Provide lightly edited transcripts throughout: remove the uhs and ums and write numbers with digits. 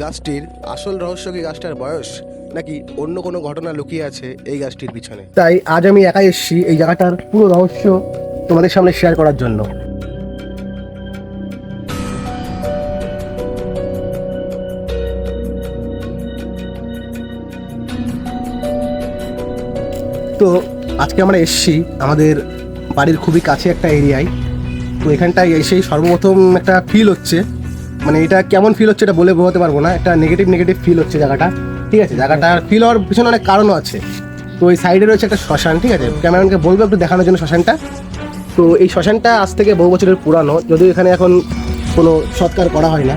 গাছটির আসল রহস্য কি গাছটার বয়স, নাকি অন্য কোনো ঘটনা লুকিয়ে আছে এই গাছটির পিছনে? তাই আজ আমি একাই এসেছি এই জায়গাটার পুরো রহস্য তোমাদের সামনে শেয়ার করার জন্য। তো আজকে আমরা এসেছি আমাদের বাড়ির খুবই কাছে একটা এরিয়ায়। তো এখানটায় এসেই সর্বপ্রথম একটা ফিল হচ্ছে, মানে এটা কেমন ফিল হচ্ছে এটা বলে বোঝাতে পারবো না, একটা নেগেটিভ ফিল হচ্ছে জায়গাটা। ঠিক আছে, জায়গাটার ফিল হওয়ার পিছনে অনেক কারণও আছে। তো এই সাইডে রয়েছে একটা শ্মশান, ঠিক আছে, ক্যামেরাম্যানকে বলবো একটু দেখানোর জন্য শ্মশানটা। তো এই শ্মশানটা আজ থেকে বহু বছরের পুরানো, যদিও এখানে এখন কোনো সৎকার করা হয় না,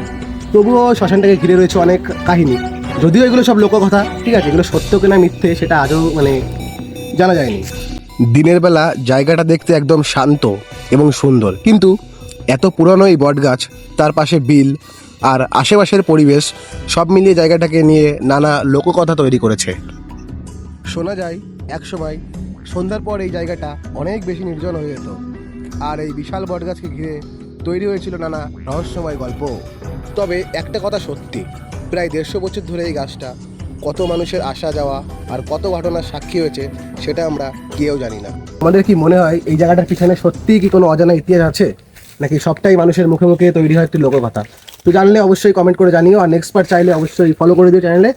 তবুও শ্মশানটাকে ঘিরে রয়েছে অনেক কাহিনী। যদিও এগুলো সব লোককথা, ঠিক আছে, এগুলো সত্য কিনা মিথ্যে সেটা আজও জানা যায়নি। দিনের বেলা জায়গাটা দেখতে একদম শান্ত এবং সুন্দর, কিন্তু এত পুরানো এই বটগাছ, তার পাশে বিল আর আশেপাশের পরিবেশ সব মিলিয়ে জায়গাটাকে নিয়ে নানা লোককথা তৈরি করেছে। শোনা যায় একসময় সন্ধ্যার পর এই জায়গাটা অনেক বেশি নির্জন হয়ে যেত, আর এই বিশাল বটগাছকে ঘিরে তৈরি হয়েছিল নানা রহস্যময় গল্প। তবে একটা কথা সত্যি, প্রায় 150 বছর ধরে এই গাছটা কত মানুষের আসা যাওয়া আর কত ঘটনার সাক্ষী হয়েছে সেটা আমরা কেউ জানি না। আমাদের কি মনে হয় এই জায়গাটার পিছনে সত্যিই কি কোনো অজানা ইতিহাস আছে, নাকি সবটাই মানুষের মুখে মুখে তৈরি হয় একটি লোককথা? তো জানলে অবশ্যই কমেন্ট করে জানিও, আর নেক্সট পার্ট চাইলে অবশ্যই ফলো করে দিও চ্যানেলে।